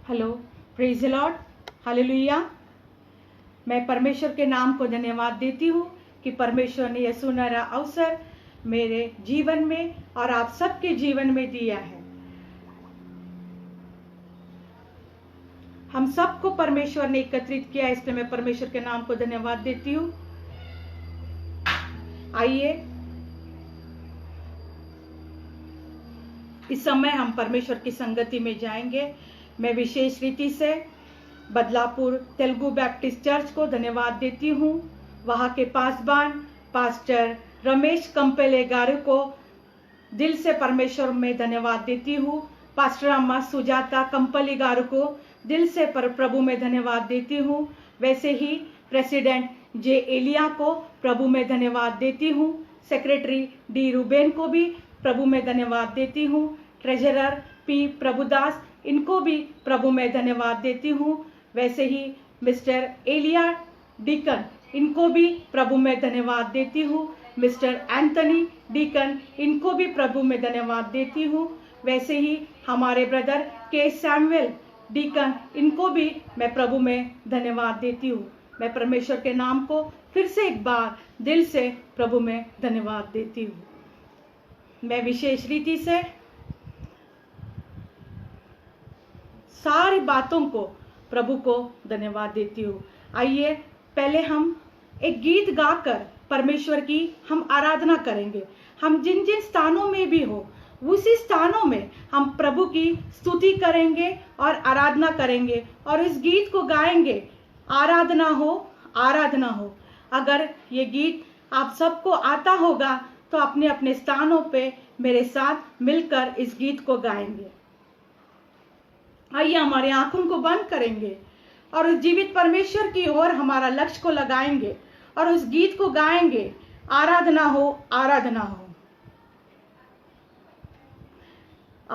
Hello, praise the Lord, hallelujah. मैं परमेश्वर के नाम को धन्यवाद देती हूँ कि परमेश्वर ने यह सुनहरा अवसर मेरे जीवन में और आप सबके जीवन में दिया है। हम सबको परमेश्वर ने एकत्रित किया, इसलिए मैं परमेश्वर के नाम को धन्यवाद देती हूँ। आइए इस समय हम परमेश्वर की संगति में जाएंगे। मैं विशेष रीति से बदलापुर तेलुगु बैप्टिस्ट चर्च को धन्यवाद देती हूँ। वहाँ के पासबान पास्टर रमेश कंपेले गारू को दिल से परमेश्वर में धन्यवाद देती हूँ। पास्टर अम्मा सुजाता कंपली गारू को दिल से प्रभु में धन्यवाद देती हूँ। वैसे ही प्रेसिडेंट जे एलिया को प्रभु में धन्यवाद देती हूँ। सेक्रेटरी डी रूबेन को भी प्रभु में धन्यवाद देती हूँ। ट्रेजरर पी प्रभुदास, इनको भी प्रभु में धन्यवाद देती हूँ। वैसे ही मिस्टर एलिया डीकन, इनको भी प्रभु में धन्यवाद देती हूँ। मिस्टर एंथनी डीकन, इनको भी प्रभु में धन्यवाद देती हूँ। वैसे ही हमारे ब्रदर के सैमुअल डीकन, इनको भी मैं प्रभु में धन्यवाद देती हूँ। मैं परमेश्वर के नाम को फिर से एक बार दिल से प्रभु में धन्यवाद देती हूँ। मैं विशेष रीति से सारी बातों को प्रभु को धन्यवाद देती हूँ। आइए पहले हम एक गीत गाकर परमेश्वर की हम आराधना करेंगे। हम जिन जिन स्थानों में भी हो, उसी स्थानों में हम प्रभु की स्तुति करेंगे और आराधना करेंगे और इस गीत को गाएंगे। आराधना हो, आराधना हो। अगर ये गीत आप सबको आता होगा तो अपने अपने स्थानों पे मेरे साथ मिलकर इस गीत को गाएंगे। आइए हमारी आंखों को बंद करेंगे और उस जीवित परमेश्वर की ओर हमारा लक्ष्य को लगाएंगे और उस गीत को गाएंगे। आराधना हो, आराधना हो।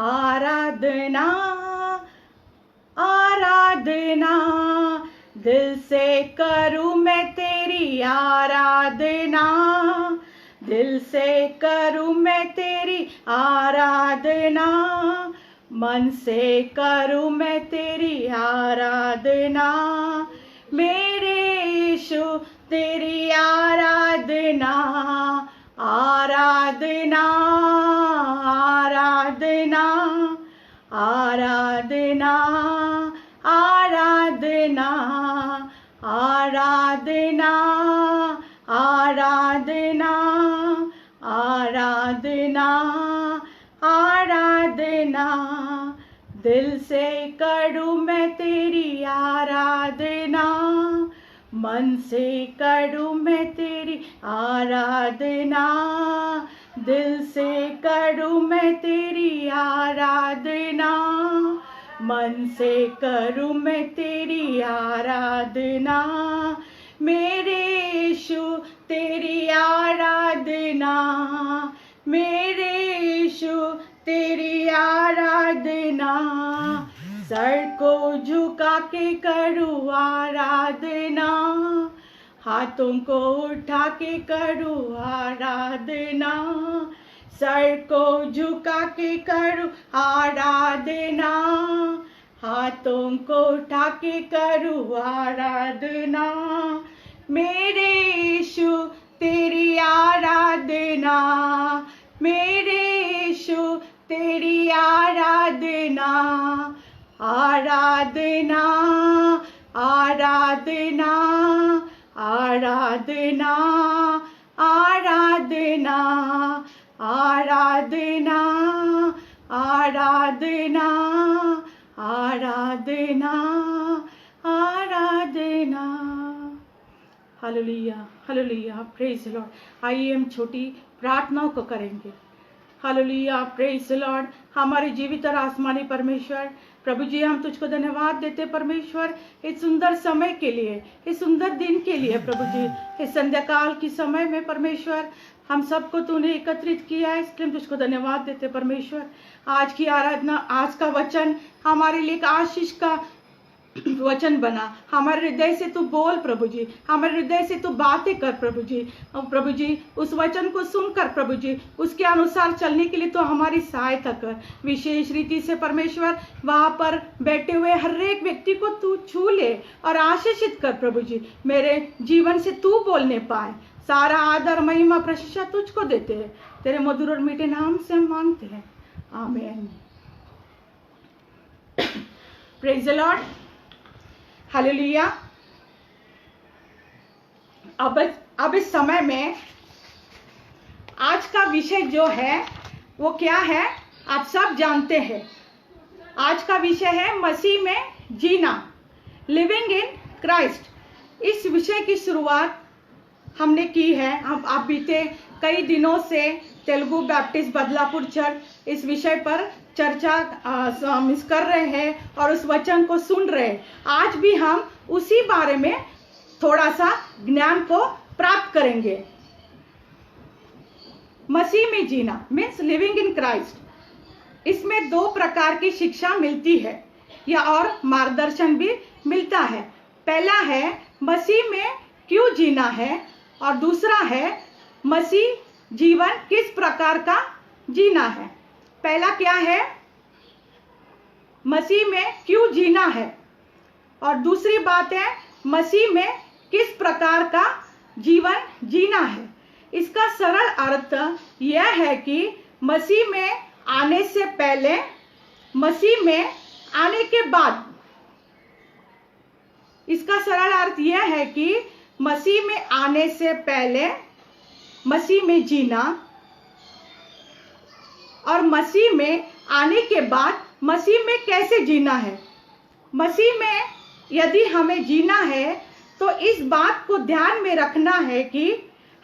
आराधना आराधना दिल से करूं मैं तेरी आराधना, दिल से करूं मैं तेरी आराधना, मन से करूं मैं तेरी आराधना। मेरे यीशु तेरी आराधना, आराधना आराधना आराधना आराधना आराधना आराधना आराधना आराधना। दिल से करूं मैं तेरी आराधना, मन से करूं मैं तेरी आराधना, दिल से करूं मैं तेरी आराधना, मन से करूं मैं तेरी आराधना। मेरे यीशु तेरी आराधना, मेरे यीशु तेरी आराधना। सर को झुका के करूं आराधना, हाथों को उठा के करूं आराधना। सर को झुका के करूं आराधना, हाथों को उठा के करूं आराधना। मेरे यीशु तेरी आराधना, मेरे यीशु तेरी आराधना, आराधना आराधना आराधना आराधना आराधना आराधना आराधना आराधना। Hallelujah, hallelujah, praise the Lord. आइए हम छोटी प्रार्थनाओं को करेंगे। Hallelujah, praise the Lord. हमारे जीवित और आसमानी परमेश्वर प्रभु जी, हम तुझको धन्यवाद देते परमेश्वर इस सुंदर समय के लिए, इस सुंदर दिन के लिए प्रभु जी। इस संध्या काल की समय में परमेश्वर हम सबको तूने एकत्रित किया है, इसलिए हम तुझको धन्यवाद देते परमेश्वर। आज की आराधना, आज का वचन हमारे लिए एक आशीष का वचन बना। हमारे हृदय से तू बोल प्रभु जी, हमारे हृदय से तू बातें कर प्रभु जी। और प्रभु जी उस वचन को सुनकर प्रभु जी उसके अनुसार चलने के लिए तो हमारी सहायता कर। विशेष रीति से परमेश्वर वहाँ पर बैठे हुए हर एक व्यक्ति को तू छू ले और आशीषित कर प्रभु जी। मेरे जीवन से तू बोलने पाए। सारा आदर महिमा प्रशंसा तुझको देते हैं, तेरे मधुर और मीठे नाम से हम मांगते हैं, आमीन। Praise the Lord, hallelujah. अब इस समय में आज का विषय जो है वो क्या है, आप सब जानते हैं। आज का विषय है मसीह में जीना, लिविंग इन क्राइस्ट। इस विषय की शुरुआत हमने की है। हम आप बीते कई दिनों से तेलुगु बैप्टिस्ट बदलापुर चर्च इस विषय पर चर्चा कर रहे हैं और उस वचन को सुन रहे हैं। आज भी हम उसी बारे में थोड़ा सा ज्ञान को प्राप्त करेंगे। मसीह में जीना मीन्स लिविंग इन क्राइस्ट। इसमें दो प्रकार की शिक्षा मिलती है या और मार्गदर्शन भी मिलता है। पहला है मसीह में क्यों जीना है और दूसरा है मसीह जीवन किस प्रकार का जीना है। पहला क्या है, मसीह में क्यों जीना है, और दूसरी बात है मसीह में किस प्रकार का जीवन जीना है। इसका सरल अर्थ यह है कि मसीह में आने से पहले, मसीह में आने के बाद। इसका सरल अर्थ यह है कि मसीह में आने से पहले मसीह में जीना और मसीह में आने के बाद मसीह में कैसे जीना है। मसीह में यदि हमें जीना है तो इस बात को ध्यान में रखना है कि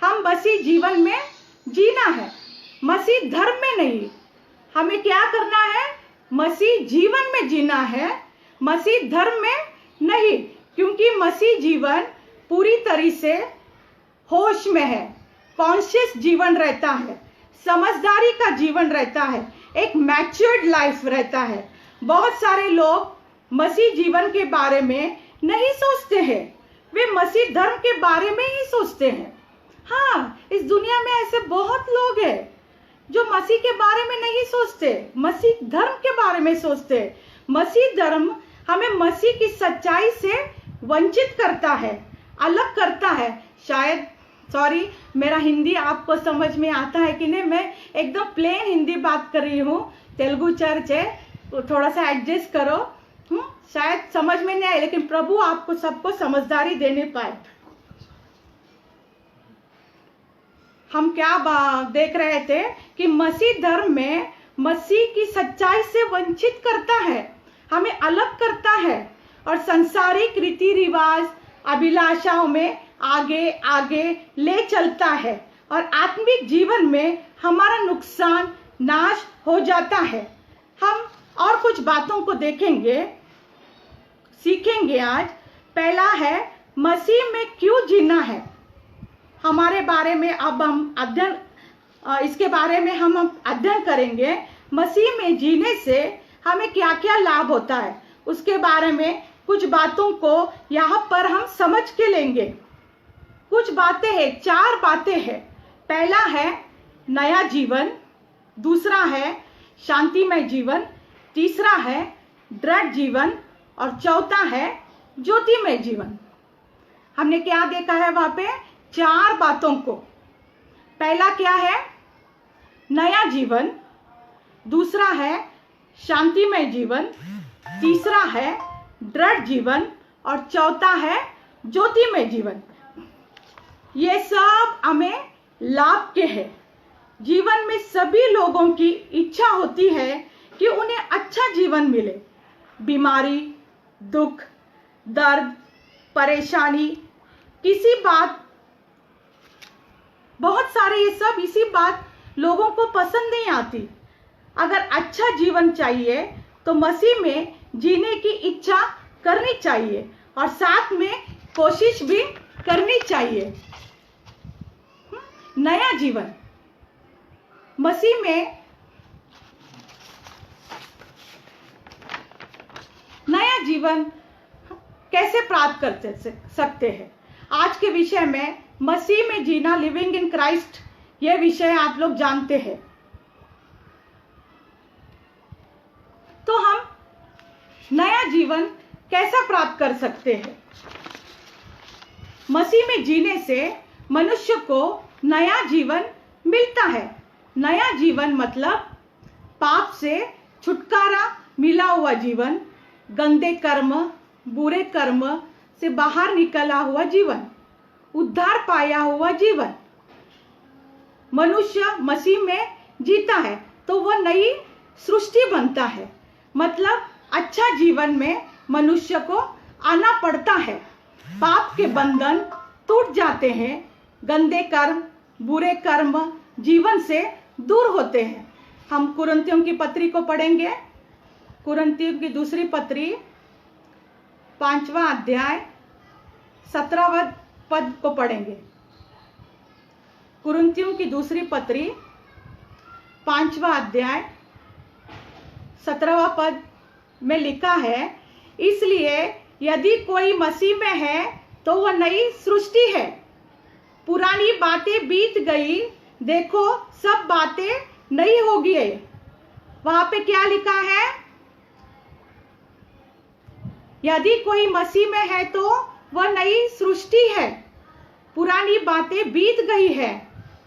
हम मसीह जीवन में जीना है, मसीह धर्म में नहीं। हमें क्या करना है, मसीह जीवन में जीना है, मसीह धर्म में नहीं। क्योंकि मसीह जीवन पूरी तरह से होश में है, कॉन्शियस जीवन रहता है, समझदारी का जीवन रहता है, एक मैच्योर्ड लाइफ रहता है। बहुत सारे लोग मसीह जीवन के बारे में नहीं सोचते हैं, वे मसीह धर्म के बारे में ही सोचते हैं। हाँ, इस दुनिया में ऐसे बहुत लोग हैं जो मसीह के बारे में नहीं सोचते, मसीह धर्म के बारे में सोचते। मसीह धर्म हमें मसीह की सच्चाई से वंचित करता है, अलग करता है। शायद सॉरी, मेरा हिंदी आपको समझ में आता है कि नहीं, मैं एकदम प्लेन हिंदी बात कर रही हूँ। तेलुगु चर्च है तो थोड़ा सा एडजस्ट करो। शायद समझ में नहीं आए, लेकिन प्रभु आपको सबको समझदारी देने पाए। हम क्या देख रहे थे कि मसीह धर्म में मसीह की सच्चाई से वंचित करता है, हमें अलग करता है और सांसारिक रीति रिवाज अभिलाषाओं में आगे आगे ले चलता है और आत्मिक जीवन में हमारा नुकसान, नाश हो जाता है। हम और कुछ बातों को देखेंगे, सीखेंगे आज। पहला है मसीह में क्यों जीना है। हमारे बारे में अब हम अध्ययन, इसके बारे में हम अध्ययन करेंगे। मसीह में जीने से हमें क्या क्या लाभ होता है, उसके बारे में कुछ बातों को यहाँ पर हम समझ के लेंगे। कुछ बातें हैं, 4 बातें हैं। पहला है नया जीवन, दूसरा है शांतिमय जीवन, तीसरा है दृढ़ जीवन और चौथा है ज्योतिमय जीवन। हमने क्या देखा है वहां पे, 4 बातों को। पहला क्या है, नया जीवन, दूसरा है शांतिमय जीवन, तीसरा है दृढ़ जीवन और चौथा है ज्योतिमय जीवन। ये सब हमें लाभ के हैं। जीवन में सभी लोगों की इच्छा होती है कि उन्हें अच्छा जीवन मिले। बीमारी, दुख, दर्द, परेशानी, किसी बात, बहुत सारे ये सब इसी बात लोगों को पसंद नहीं आती। अगर अच्छा जीवन चाहिए तो मसीह में जीने की इच्छा करनी चाहिए और साथ में कोशिश भी करनी चाहिए। नया जीवन, मसीह में नया जीवन कैसे प्राप्त कर सकते हैं। आज के विषय में मसीह में जीना, लिविंग इन क्राइस्ट, यह विषय आप लोग जानते हैं। तो हम नया जीवन कैसा प्राप्त कर सकते हैं? मसीह में जीने से मनुष्य को नया जीवन मिलता है। नया जीवन मतलब पाप से छुटकारा मिला हुआ जीवन, गंदे कर्म, बुरे कर्म से बाहर निकला हुआ जीवन, उद्धार पाया हुआ जीवन। मनुष्य मसीह में जीता है तो वह नई सृष्टि बनता है। मतलब अच्छा जीवन में मनुष्य को आना पड़ता है। पाप के बंधन टूट जाते हैं, गंदे कर्म, बुरे कर्म जीवन से दूर होते हैं। हम कुरिन्थियों की पत्री को पढ़ेंगे। कुरिन्थियों की दूसरी पत्री 5वां अध्याय 17वां पद को पढ़ेंगे। कुरिन्थियों की दूसरी पत्री 5वां अध्याय 17वां पद में लिखा है, इसलिए यदि कोई मसीह में है तो वह नई सृष्टि है, पुरानी बातें बीत गई, देखो सब बातें नई हो गई। वहां पे क्या लिखा है? यदि कोई मसीह में है तो वह नई सृष्टि है, पुरानी बातें बीत गई है,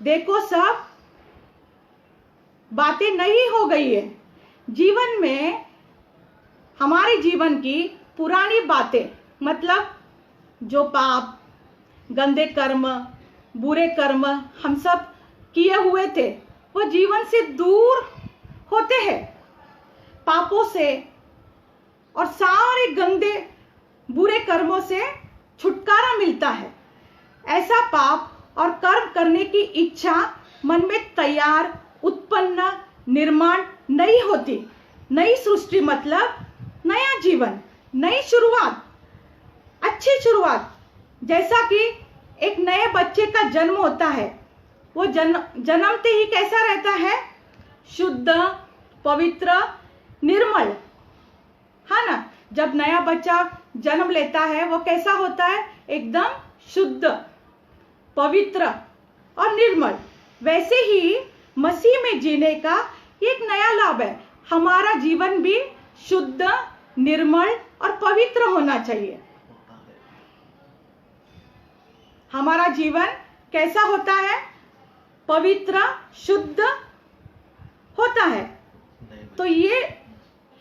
देखो सब बातें नई हो गई है। जीवन में, हमारे जीवन की पुरानी बातें मतलब जो पाप, गंदे कर्म, बुरे कर्म हम सब किए हुए थे, वो जीवन से दूर होते हैं। पापों से और सारे गंदे बुरे कर्मों से छुटकारा मिलता है। ऐसा पाप और कर्म करने की इच्छा मन में तैयार, उत्पन्न, निर्माण नहीं होती। नई सृष्टि मतलब नया जीवन, नई शुरुआत, अच्छी शुरुआत। जैसा कि एक नए बच्चे का जन्म होता है, वो जन्मते ही कैसा रहता है? शुद्ध, पवित्र, निर्मल, है ना। जब नया बच्चा जन्म लेता है वो कैसा होता है? एकदम शुद्ध, पवित्र और निर्मल। वैसे ही मसीह में जीने का एक नया लाभ है। हमारा जीवन भी शुद्ध, निर्मल और पवित्र होना चाहिए। हमारा जीवन कैसा होता है? पवित्र, शुद्ध होता है। तो ये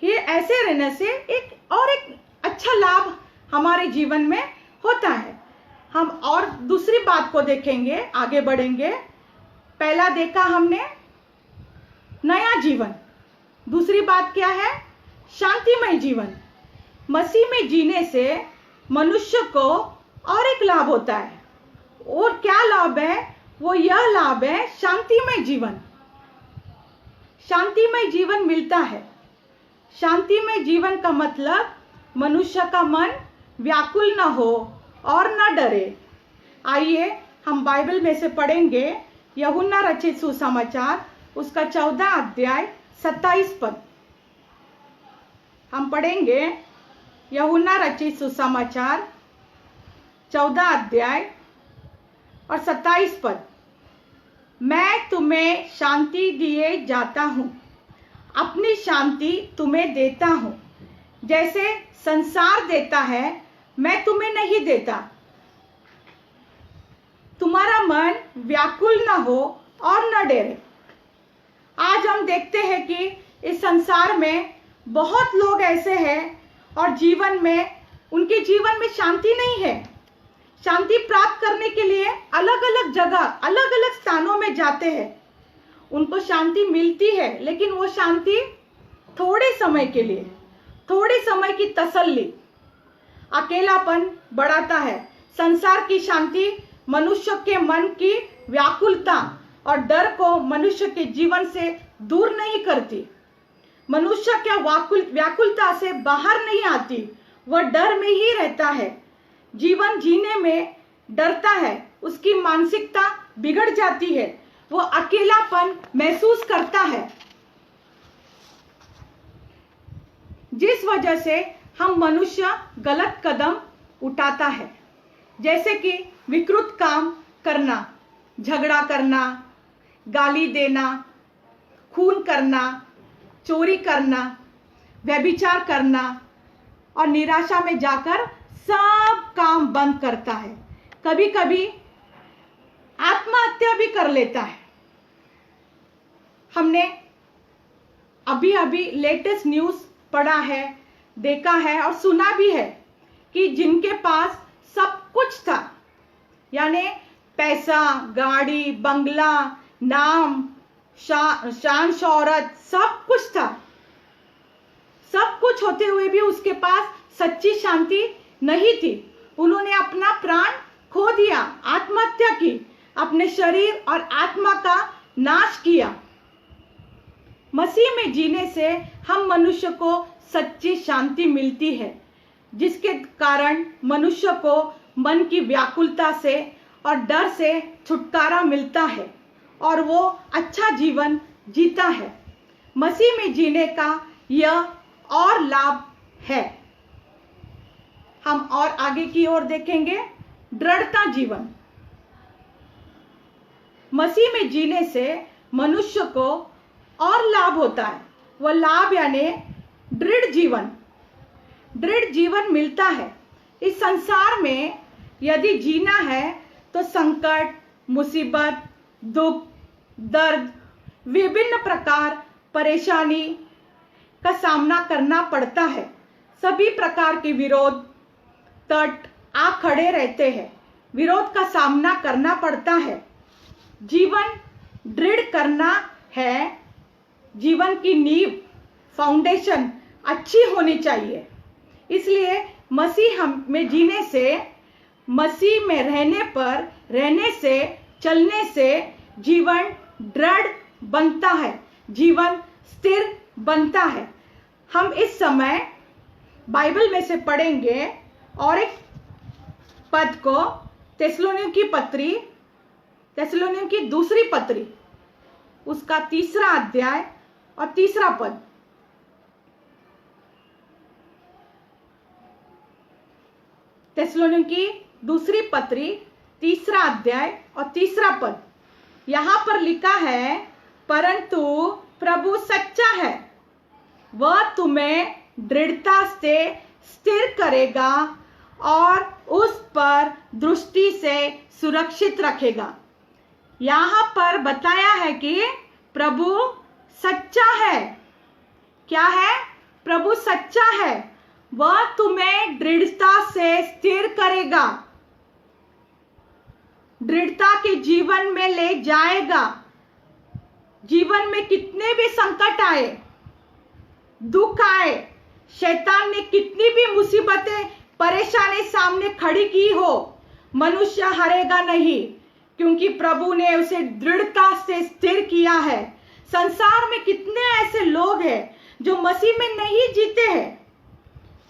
ऐसे रहने से एक अच्छा लाभ हमारे जीवन में होता है। हम और दूसरी बात को देखेंगे, आगे बढ़ेंगे। पहला देखा हमने नया जीवन, दूसरी बात क्या है? शांतिमय जीवन। मसीह में जीने से मनुष्य को और एक लाभ होता है। और क्या लाभ है? वो यह लाभ है शांतिमय जीवन। शांतिमय जीवन मिलता है। शांतिमय जीवन का मतलब मनुष्य का मन व्याकुल न हो और न डरे। आइए हम बाइबल में से पढ़ेंगे यूहन्ना रचित सुसमाचार, उसका 14 अध्याय 27 पद। हम पढ़ेंगे यूहन्ना रचित सुसमाचार 14 अध्याय और 27 पद। मैं तुम्हें शांति दिए जाता हूँ, अपनी शांति तुम्हें देता हूँ। जैसे संसार देता है मैं तुम्हें नहीं देता। तुम्हारा मन व्याकुल न हो और न डरे। आज हम देखते हैं कि इस संसार में बहुत लोग ऐसे हैं और जीवन में, उनके जीवन में शांति नहीं है। शांति प्राप्त करने के लिए अलग अलग जगह, अलग अलग स्थानों में जाते हैं। उनको शांति मिलती है, लेकिन वो शांति थोड़े समय के लिए, थोड़े समय की तसल्ली, अकेलापन बढ़ाता है। संसार की शांति मनुष्य के मन की व्याकुलता और डर को मनुष्य के जीवन से दूर नहीं करती। मनुष्य क्या व्याकुलता से बाहर नहीं आती, वह डर में ही रहता है। जीवन जीने में डरता है, उसकी मानसिकता बिगड़ जाती है, वो अकेलापन महसूस करता है। जिस वजह से हम मनुष्य गलत कदम उठाता है, जैसे कि विकृत काम करना, झगड़ा करना, गाली देना, खून करना, चोरी करना, व्यभिचार करना और निराशा में जाकर सब काम बंद करता है। कभी कभी आत्महत्या भी कर लेता है। हमने अभी अभी लेटेस्ट न्यूज़ पढ़ा है, देखा है और सुना भी है कि जिनके पास सब कुछ था, यानी पैसा, गाड़ी, बंगला, नाम, शान शौहरत, सब कुछ था, सब कुछ होते हुए भी उसके पास सच्ची शांति नहीं थी। उन्होंने अपना प्राण खो दिया, आत्महत्या की, अपने शरीर और आत्मा का नाश किया। मसीह में जीने से हम मनुष्य को सच्ची शांति मिलती है, जिसके कारण मनुष्य को मन की व्याकुलता से और डर से छुटकारा मिलता है और वो अच्छा जीवन जीता है। मसीह में जीने का यह और लाभ है। हम और आगे की ओर देखेंगे, दृढ़ता जीवन। मसीह में जीने से मनुष्य को और लाभ होता है। वह लाभ यानी दृढ़ जीवन मिलता है। इस संसार में यदि जीना है तो संकट, मुसीबत, दुख, दर्द, विभिन्न प्रकार परेशानी का सामना करना पड़ता है। सभी प्रकार के विरोध तट आ खड़े रहते हैं, विरोध का सामना करना पड़ता है। जीवन दृढ़ करना है, जीवन की नींव, फाउंडेशन अच्छी होनी चाहिए। इसलिए मसीह में जीने से, मसीह में रहने से, चलने से जीवन दृढ़ बनता है, जीवन स्थिर बनता है। हम इस समय बाइबल में से पढ़ेंगे और एक पद को, थिस्सलुनीकियों की दूसरी पत्री, उसका 3 अध्याय और 3 पद। थिस्सलुनीकियों की दूसरी पत्री 3 अध्याय और 3 पद। यहां पर लिखा है, परंतु प्रभु सच्चा है, वह तुम्हें दृढ़ता से स्थिर करेगा और उस पर दृष्टि से सुरक्षित रखेगा। यहां पर बताया है कि प्रभु सच्चा है। क्या है? प्रभु सच्चा है, वह तुम्हें दृढ़ता से स्थिर करेगा, दृढ़ता के जीवन में ले जाएगा। जीवन में कितने भी संकट आए, दुख आए, शैतान ने कितनी भी मुसीबतें, परेशानी सामने खड़ी की हो, मनुष्य हारेगा नहीं, क्योंकि प्रभु ने उसे दृढ़ता से स्थिर किया है। संसार में कितने ऐसे लोग हैं जो मसीह में नहीं जीते हैं,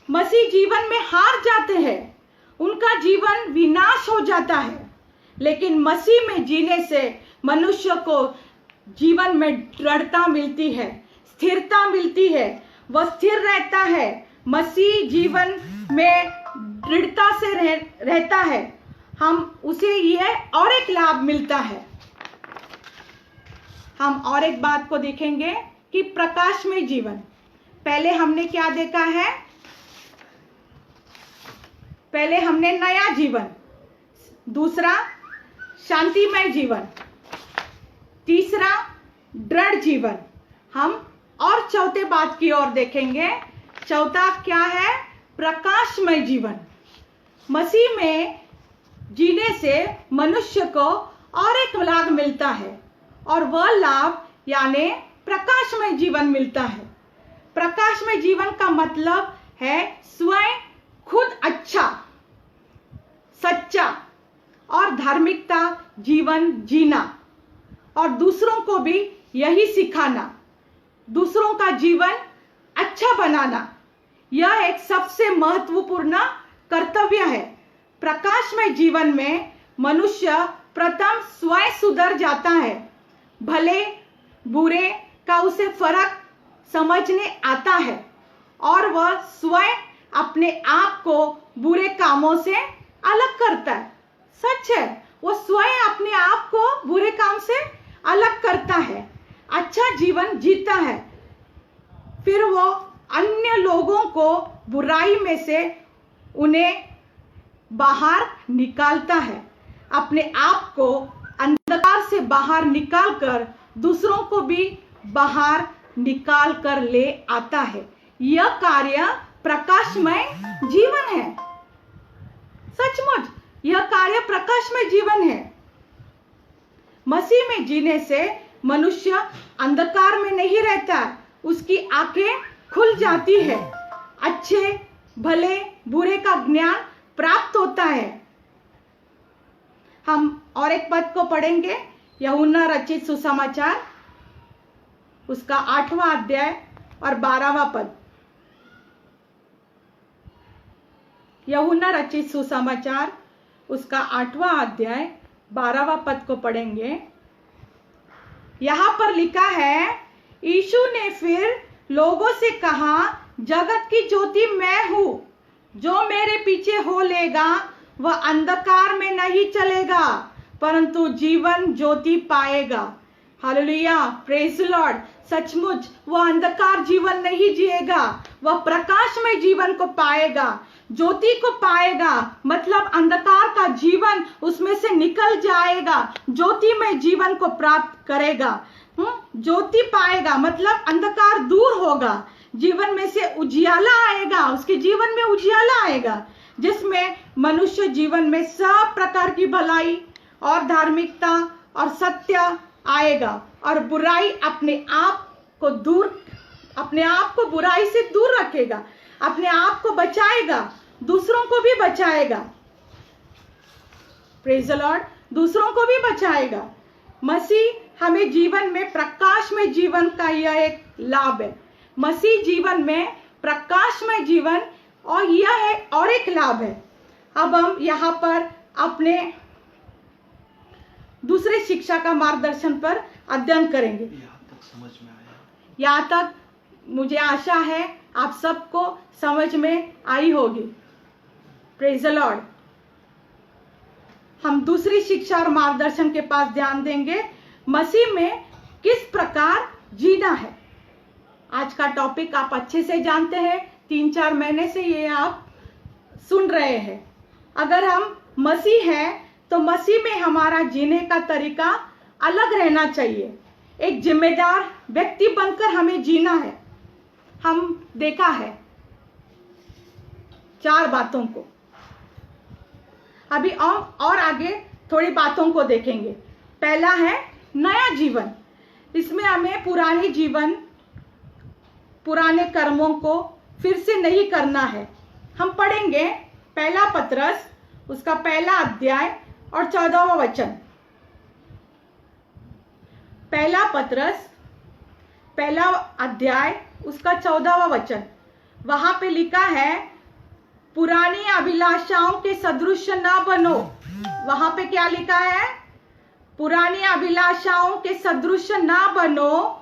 मसीह जीवन में हार जाते हैं, उनका जीवन विनाश हो जाता है। लेकिन मसीह में जीने से मनुष्य को जीवन में दृढ़ता मिलती है, स्थिरता मिलती है, वह स्थिर रहता है। मसीह जीवन में दृढ़ता से रहता है, हम उसे यह और एक लाभ मिलता है। हम और एक बात को देखेंगे कि प्रकाशमय जीवन। पहले हमने क्या देखा है? पहले हमने नया जीवन, दूसरा शांतिमय जीवन, तीसरा दृढ़ जीवन। हम और चौथे बात की ओर देखेंगे। चौथा क्या है? प्रकाशमय जीवन। मसीह में जीने से मनुष्य को और एक लाभ मिलता है, और वह लाभ यानी प्रकाशमय जीवन मिलता है। प्रकाशमय जीवन का मतलब है स्वयं खुद अच्छा, सच्चा और धार्मिकता जीवन जीना, और दूसरों को भी यही सिखाना, दूसरों का जीवन अच्छा बनाना। यह एक सबसे महत्वपूर्ण कर्तव्य है। प्रकाशमय जीवन में मनुष्य प्रथम स्वयं सुधर जाता है, भले बुरे का उसे फर्क समझने आता है, और वह स्वयं अपने आप को बुरे कामों से अलग करता है। सच है, वो स्वयं अपने आप को बुरे काम से अलग करता है, अच्छा जीवन जीता है, फिर वो अन्य लोगों को बुराई में से उन्हें बाहर निकालता है, अपने आप को अंधकार से बाहर निकालकर दूसरों को भी बाहर निकाल कर ले आता है। यह कार्य प्रकाशमय जीवन है। सचमुच यह कार्य प्रकाशमय जीवन है। मसीह में जीने से मनुष्य अंधकार में नहीं रहता, उसकी आंखें खुल जाती है, अच्छे भले बुरे का ज्ञान प्राप्त होता है। हम और एक पद को पढ़ेंगे, यूहन्ना रचित सुसमाचार उसका 8वां अध्याय और 12वां पद। यूहन्ना रचित सुसमाचार उसका 8वां अध्याय 12वां पद को पढ़ेंगे। यहां पर लिखा है, यीशु ने फिर लोगों से कहा, जगत की ज्योति मैं हूं, जो मेरे पीछे हो लेगा वह अंधकार में नहीं चलेगा परंतु जीवन ज्योति पाएगा। Hallelujah, praise the Lord. सचमुच वह अंधकार जीवन नहीं जिएगा, वह प्रकाश में जीवन को पाएगा, ज्योति को पाएगा। मतलब अंधकार का जीवन उसमें से निकल जाएगा, ज्योति में जीवन को प्राप्त करेगा। ज्योति पाएगा मतलब अंधकार दूर होगा, जीवन में से उजियाला आएगा, उसके जीवन में उजियाला आएगा, जिसमें मनुष्य जीवन में सब प्रकार की भलाई और धार्मिकता और सत्य आएगा और बुराई अपने आप को बुराई से दूर रखेगा, अपने आप को बचाएगा, दूसरों को भी बचाएगा। प्रेज द लॉर्ड, दूसरों को भी बचाएगा। मसीह हमें जीवन में प्रकाश में जीवन का यह एक लाभ है। मसीह जीवन में प्रकाश में जीवन और यह है और एक लाभ है। अब हम यहाँ पर अपने दूसरे शिक्षा का मार्गदर्शन पर अध्ययन करेंगे। यहाँ तक समझ में आया? यहाँ तक मुझे आशा है आप सबको समझ में आई होगी। Praise the Lord. हम दूसरी शिक्षा और मार्गदर्शन के पास ध्यान देंगे, मसीह में किस प्रकार जीना है। आज का टॉपिक आप अच्छे से जानते हैं, 3-4 महीने से ये आप सुन रहे हैं। अगर हम मसीह हैं तो मसीह में हमारा जीने का तरीका अलग रहना चाहिए। एक जिम्मेदार व्यक्ति बनकर हमें जीना है। हम देखा है 4 बातों को, अभी और आगे थोड़ी बातों को देखेंगे। पहला है नया जीवन। इसमें हमें पुराने कर्मों को फिर से नहीं करना है। हम पढ़ेंगे पहला पत्रस उसका पहला अध्याय और 14वां वचन। पहला पत्रस पहला अध्याय उसका 14वां वचन। वहां पे लिखा है, पुरानी अभिलाषाओं के सदृश ना बनो। वहां पे क्या लिखा है? पुरानी अभिलाषाओं के सदृश ना बनो।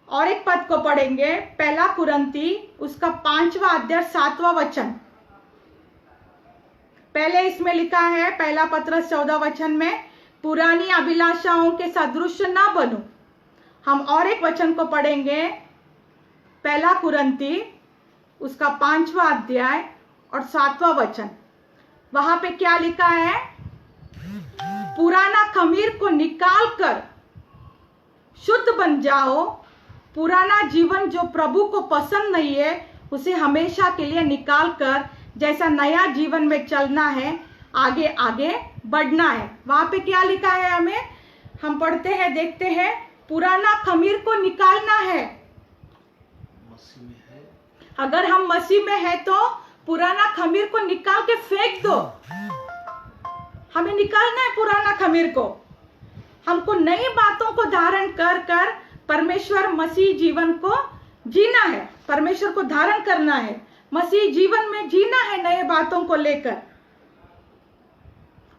और एक पद को पढ़ेंगे, पहला कुरंती उसका 5वां अध्याय 7वां वचन। पहले इसमें लिखा है पहला पत्रस 14 वचन में, पुरानी अभिलाषाओं के सदृश ना बनो। हम और एक वचन को पढ़ेंगे, पहला कुरंती उसका 5वां अध्याय और 7वां वचन। वहां पे क्या लिखा है? पुराना खमीर को निकाल कर शुद्ध बन जाओ। पुराना जीवन जो प्रभु को पसंद नहीं है उसे हमेशा के लिए निकाल कर जैसा नया जीवन में चलना है, आगे आगे बढ़ना है। वहां पे क्या लिखा है? हम पढ़ते हैं, देखते हैं, पुराना खमीर को निकालना है। मसीह में है। अगर हम मसीह में है तो पुराना खमीर को निकाल के फेंक दो। हमें निकालना है पुराना खमीर को। हमको नई बातों को धारण कर कर परमेश्वर मसीह जीवन को जीना है, परमेश्वर को धारण करना है, मसीह जीवन में जीना है, नए बातों को लेकर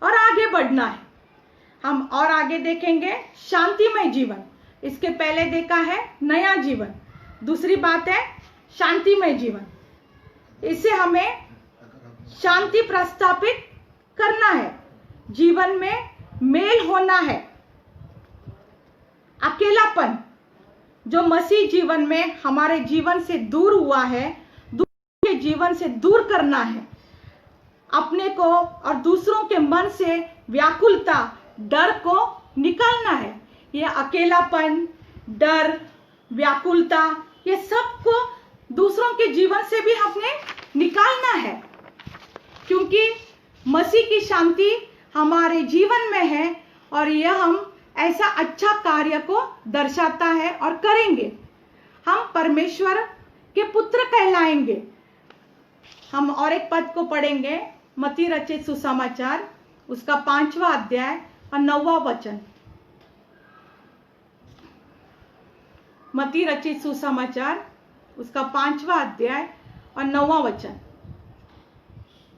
और आगे बढ़ना है। हम और आगे देखेंगे शांतिमय जीवन। इसके पहले देखा है नया जीवन, दूसरी बात है शांतिमय जीवन। इससे हमें शांति प्रस्थापित करना है, जीवन में मेल होना है। अकेलापन जो मसीह जीवन में हमारे जीवन से दूर हुआ है, दूसरों के जीवन से दूर करना है। अपने को और दूसरों के मन से व्याकुलता, डर को निकालना है। ये अकेलापन, डर, व्याकुलता, ये सबको दूसरों के जीवन से भी हमें निकालना है, क्योंकि मसीह की शांति हमारे जीवन में है और यह हम ऐसा अच्छा कार्य को दर्शाता है और करेंगे। हम परमेश्वर के पुत्र कहलाएंगे। हम और एक पद को पढ़ेंगे, मत्ती रचित सुसमाचार उसका 5वां अध्याय और 9वां वचन। मत्ती रचित सुसमाचार उसका 5वां अध्याय और 9वां वचन।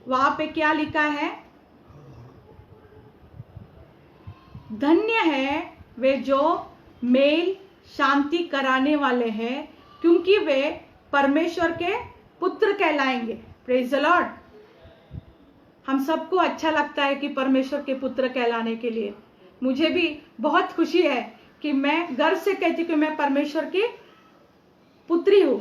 वहां पे क्या लिखा है? धन्य है वे जो मेल शांति कराने वाले हैं, क्योंकि वे परमेश्वर के पुत्र कहलाएंगे। Praise the Lord. हम सबको अच्छा लगता है कि परमेश्वर के पुत्र कहलाने के लिए। मुझे भी बहुत खुशी है कि मैं गर्व से कहती हूँ कि मैं परमेश्वर की पुत्री हूँ।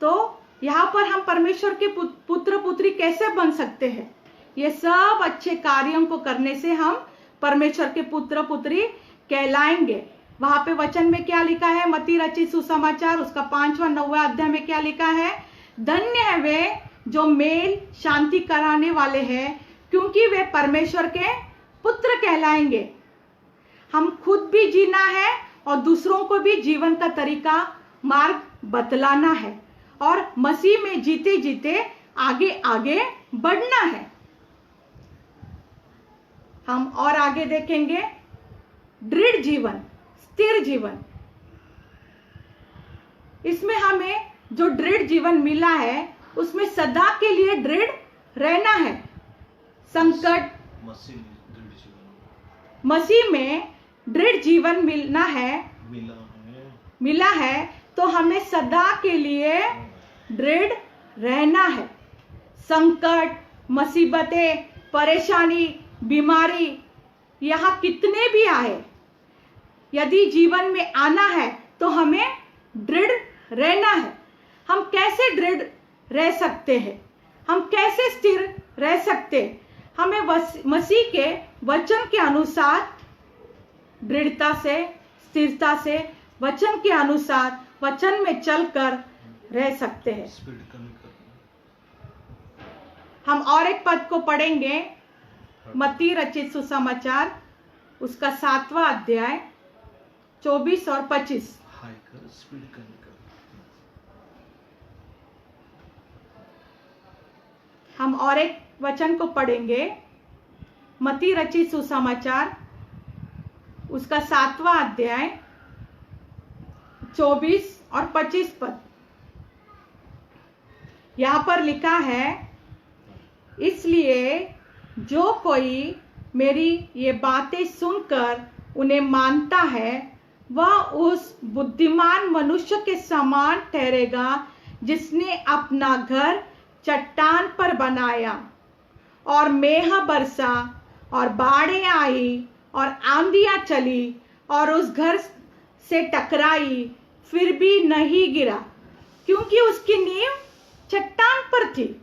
तो यहाँ पर हम परमेश्वर के पुत्र पुत्री कैसे बन सकते हैं? ये सब अच्छे कार्यों को करने से हम परमेश्वर के पुत्र पुत्री कहलाएंगे। वहां पे वचन में क्या लिखा है? मत्ती रचित सुसमाचार उसका 5वां 9वां अध्याय में क्या लिखा है? धन्य है वे जो मेल शांति कराने वाले हैं, क्योंकि वे परमेश्वर के पुत्र कहलाएंगे। हम खुद भी जीना है और दूसरों को भी जीवन का तरीका, मार्ग बतलाना है और मसीह में जीते जीते आगे आगे बढ़ना है। हम और आगे देखेंगे, दृढ़ जीवन, स्थिर जीवन। इसमें हमें जो दृढ़ जीवन मिला है उसमें सदा के लिए दृढ़ रहना है। संकट, मसीह में दृढ़ जीवन मिला है तो हमें सदा के लिए दृढ़ रहना है। संकट, मुसीबतें, परेशानी, बीमारी यहाँ कितने भी आए, यदि जीवन में आना है तो हमें दृढ़ रहना है। हम कैसे दृढ़ रह सकते हैं? हम कैसे स्थिर रह सकते? हमें मसीह के वचन के अनुसार दृढ़ता से, स्थिरता से, वचन के अनुसार, वचन में चलकर रह सकते हैं। हम और एक पद को पढ़ेंगे, मत्ती रचित सुसमाचार उसका 7वां अध्याय 24 और 25। हम और एक वचन को पढ़ेंगे, मत्ती रचित सुसमाचार उसका 7वां अध्याय 24 और 25 पद। यहां पर लिखा है, इसलिए जो कोई मेरी ये बातें सुनकर उन्हें मानता है वह उस बुद्धिमान मनुष्य के समान ठहरेगा जिसने अपना घर चट्टान पर बनाया और मेघ बरसा और बाढ़ें आई और आंधियां चली और उस घर से टकराई, फिर भी नहीं गिरा, क्योंकि उसकी नींव चट्टान पर थी।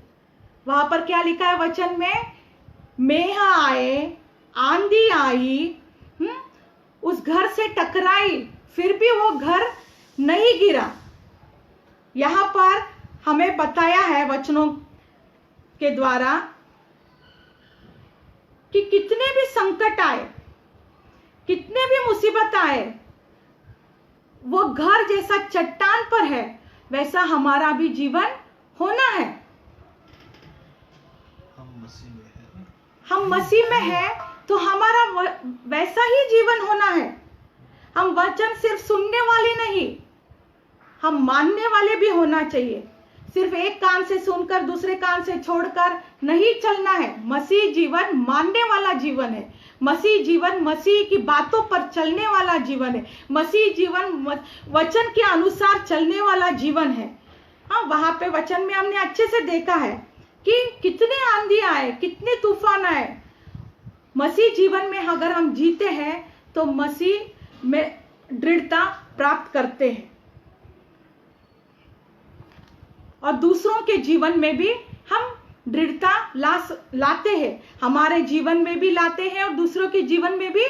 वहां पर क्या लिखा है वचन में? मेघ आए, आंधी आई, उस घर से टकराई, फिर भी वो घर नहीं गिरा। यहां पर हमें बताया है वचनों के द्वारा कि कितने भी संकट आए, कितने भी मुसीबत आए, वो घर जैसा चट्टान पर है वैसा हमारा भी जीवन होना है। हम मसीह में है तो हमारा वैसा ही जीवन होना है। हम वचन सिर्फ सुनने वाले नहीं, हम मानने वाले भी होना चाहिए। सिर्फ एक कान से सुनकर दूसरे कान से छोड़कर नहीं चलना है। मसीह जीवन मानने वाला जीवन है। मसीह जीवन मसीह की बातों पर चलने वाला जीवन है। मसीह जीवन वचन के अनुसार चलने वाला जीवन है। हाँ, वहां पे वचन में हमने अच्छे से देखा है कि कितने आंधी आए, कितने तूफान आए। मसीह जीवन में अगर हम जीते हैं तो मसीह में दृढ़ता प्राप्त करते हैं और दूसरों के जीवन में भी हम दृढ़ता लाते हैं। हमारे जीवन में भी लाते हैं और दूसरों के जीवन में भी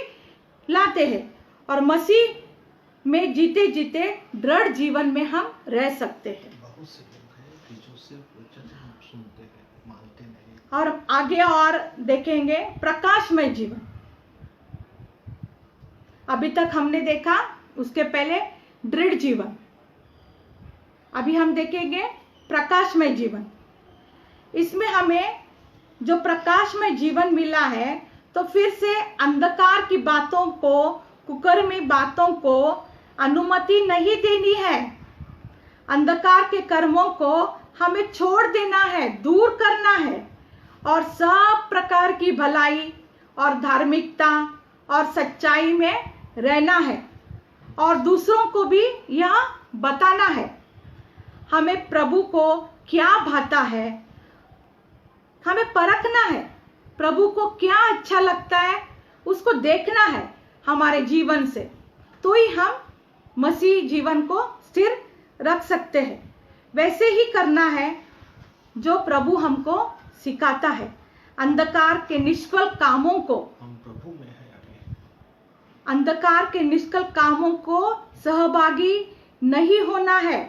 लाते हैं और मसीह में जीते जीते दृढ़ जीवन में हम रह सकते हैं। बहुत से लोग हैं कि जो सिर्फ वचन सुनते हैं, मानते नहीं। और आगे और देखेंगे प्रकाशमय जीवन। अभी तक हमने देखा, उसके पहले दृढ़ जीवन, अभी हम देखेंगे प्रकाशमय जीवन। इसमें हमें जो प्रकाशमय जीवन मिला है तो फिर से अंधकार की बातों को, कुकर्मी बातों को अनुमति नहीं देनी है। अंधकार के कर्मों को हमें छोड़ देना है, दूर करना है और सब प्रकार की भलाई और धार्मिकता और सच्चाई में रहना है और दूसरों को भी यह बताना है। हमें प्रभु को क्या भाता है, हमें परखना है। प्रभु को क्या अच्छा लगता है उसको देखना है हमारे जीवन से, तो ही हम मसीह जीवन को स्थिर रख सकते हैं। वैसे ही करना है जो प्रभु हमको सिखाता है। अंधकार के निष्फल कामों को, हम प्रभु में हैं अभी, अंधकार के निष्फल कामों को सहभागी नहीं होना है।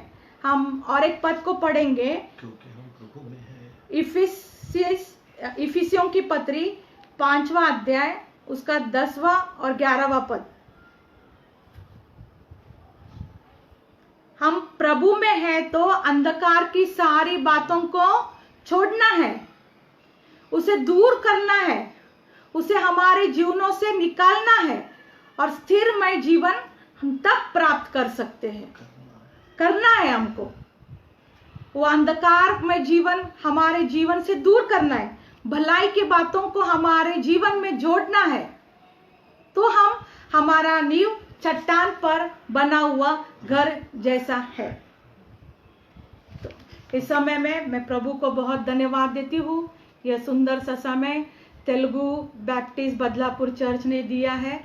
हम और एक पद को पढ़ेंगे, क्योंकि हम प्रभु में हैं। इफिसियों की पत्री 5वां अध्याय, उसका 10वां और 11वां पद। हम प्रभु में हैं तो अंधकार की सारी बातों को छोड़ना है, उसे दूर करना है, उसे हमारे जीवनों से निकालना है और स्थिरमय जीवन हम तब प्राप्त कर सकते हैं। करना है हमको वो अंधकार में जीवन हमारे जीवन से दूर करना है, भलाई की बातों को हमारे जीवन में जोड़ना है, तो हम हमारा नींव चट्टान पर बना हुआ घर जैसा है। तो इस समय में मैं प्रभु को बहुत धन्यवाद देती हूँ। यह सुंदर सा समय तेलुगु बैप्टिस्ट बदलापुर चर्च ने दिया है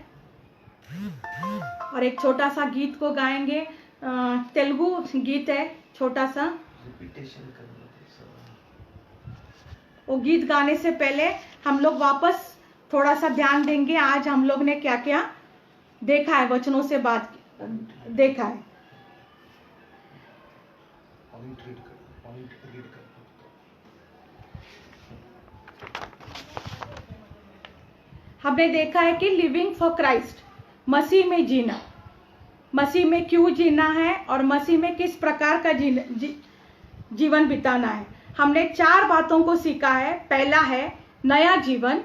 और एक छोटा सा गीत को गाएंगे। तेलुगु गीत है, छोटा सा रिपीटेशन करना है। वो गीत गाने से पहले हम लोग वापस थोड़ा सा ध्यान देंगे। आज हम लोग ने क्या क्या देखा है, वचनों से बात देखा है। पॉइंट रीड कर। हमने देखा है कि लिविंग फॉर क्राइस्ट, मसीह में जीना, मसीह में क्यों जीना है और मसीह में किस प्रकार का जीवन बिताना है। हमने 4 बातों को सीखा है। पहला है नया जीवन,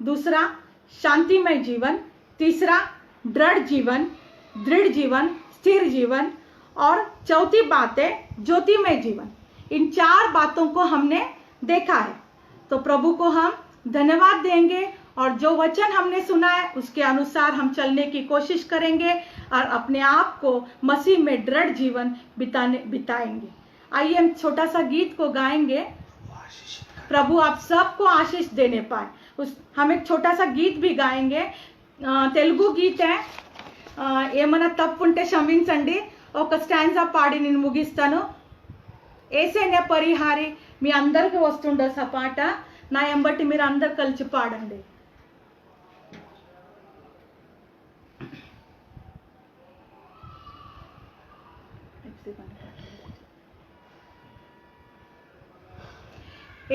दूसरा शांतिमय जीवन, तीसरा दृढ़ जीवन, स्थिर जीवन और चौथी बात है ज्योतिमय जीवन। इन 4 बातों को हमने देखा है। तो प्रभु को हम धन्यवाद देंगे और जो वचन हमने सुना है उसके अनुसार हम चलने की कोशिश करेंगे और अपने आप को मसीह में दृढ़ जीवन बिताएंगे। आइए हम छोटा सा गीत को गाएंगे। प्रभु आप सबको आशीष देने पाए। हम एक छोटा सा गीत भी गाएंगे। तेलुगु गीत है। ఏమన్నా తప్పు ఉంటే క్షమించండి, ఒక స్టాంజా పాడి నేను ముగిస్తాను. ఏసేనే పరిహారి మీ అందరికి వస్తుండో సపాట, నా ఎంబట్టి మీరు అందరు కలిసి పాడండి.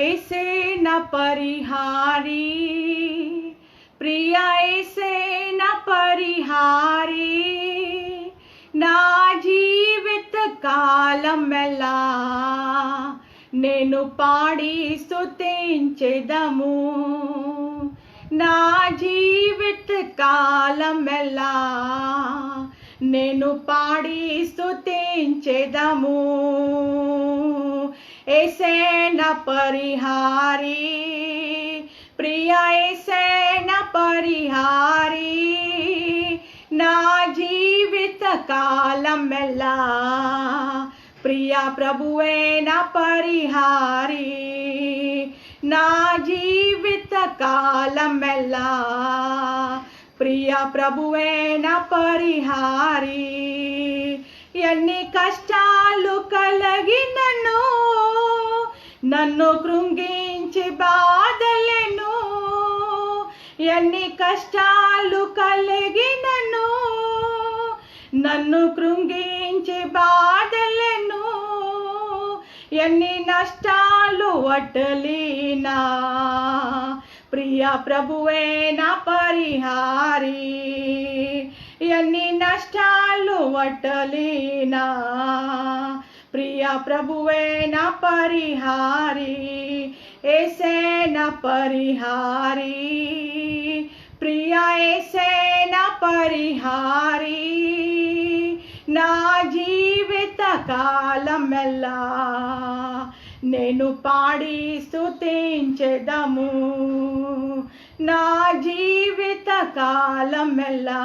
ऐसे न परिहारी प्रिया, ऐसे न परिहारी, ना जीवित కాలమెల్లా నేను పాడి స్తుతించెదము. నా జీవిత కాలమెల్లా నేను పాడి స్తుతించెదము. ऐसे न परिहारी प्रिया, ऐसे न परिहारी, ना जीवित కాలమెల్లా ప్రియ ప్రభువే నా పరిహారి నా జీవిత కాలమెల్లా ప్రియ ప్రభువే నా పరిహారి ఎన్ని కష్టాలు కలిగినను నన్ను కృంగించి బాధలను ఎన్ని కష్టాలు కలిగినను నన్ను కృంగించి బాధలను ఎన్ని నష్టాలు వట్టలినా ప్రియ ప్రభువే నా పరిహారి ఎన్ని నష్టాలు వట్టలినా ప్రియ ప్రభువే నా పరిహారి ఏసే నా పరిహారి ప్రియ ఏసే నా పరిహారి నా జీవిత కాలమెల్లా నేను పాడి స్తుతించెదము నా జీవిత కాలమెల్లా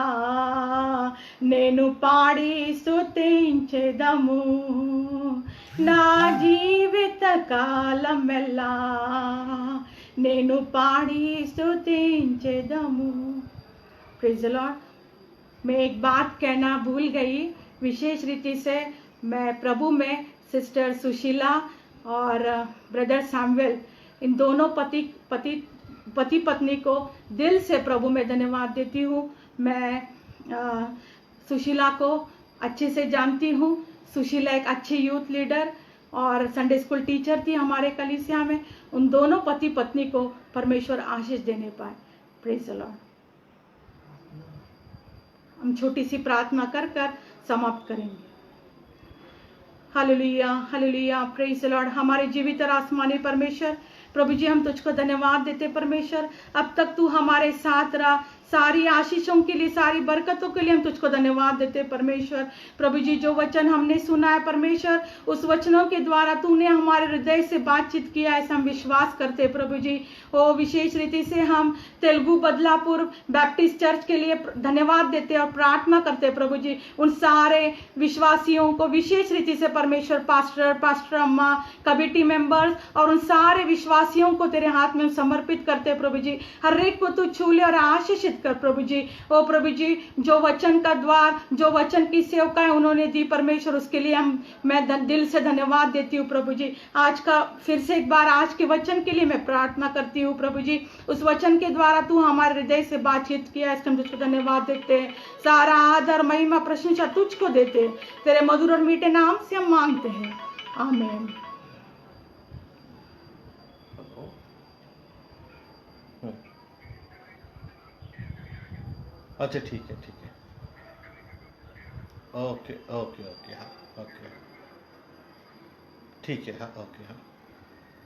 నేను పాడి స్తుతించెదము నా జీవిత కాలమెల్లా నేను పాడి స్తుతించెదము। Praise the Lord. मैं एक बात कहना भूल गई, विशेष रीति से मैं प्रभु में सिस्टर सुशीला और ब्रदर सैमुअल इन दोनों पति पत्नी को दिल से प्रभु में धन्यवाद देती हूँ। मैं सुशीला को अच्छे से जानती हूँ। सुशीला एक अच्छी यूथ लीडर और संडे स्कूल टीचर थी हमारे कलीसिया में। उन दोनों पति पत्नी को परमेश्वर आशीष देने पाए। Praise the Lord. हम छोटी सी प्रार्थना कर समाप्त करेंगे। Hallelujah hallelujah, praise the Lord. हमारे जीवित और आसमानी परमेश्वर प्रभु जी, हम तुझको धन्यवाद देते परमेश्वर। अब तक तू हमारे साथ रहा, सारी आशीषों के लिए, सारी बरकतों के लिए हम तुझको धन्यवाद देते परमेश्वर। प्रभु जी, जो वचन हमने सुना है परमेश्वर, उस वचनों के द्वारा तूने हमारे हृदय से बातचीत किया, ऐसा हम विश्वास करते प्रभु जी। ओ विशेष रीति से हम तेलुगु बदलापुर बैप्टिस्ट चर्च के लिए धन्यवाद देते और प्रार्थना करते प्रभु जी। उन सारे विश्वासियों को विशेष रीति से परमेश्वर, पास्टर अम्मा, कमेटी मेंबर्स और उन सारे विश्वासियों को तेरे हाथ में समर्पित करते प्रभु जी। हर एक को तू छू ले और आशीषित कर प्रभु जी। ओ प्रभु जी, जो वचन का द्वार, जो वचन की सेवकाएं उन्होंने दी परमेश्वर, उसके लिए मैं दिल से धन्यवाद देती हूँ प्रभु जी। आज का फिर से एक बार आज के वचन के लिए मैं प्रार्थना करती हूँ प्रभु जी। उस वचन के द्वारा तू हमारे हृदय से बातचीत किया, इसके हम तुझको धन्यवाद देते हैं। सारा आदर महिमा प्रशंसा तुझको देते हैं। तेरे मधुर और मीठे नाम से हम मांगते हैं, आमीन। अच्छा ठीक है ओके हाँ ओके ठीक है हाँ ओके हाँ।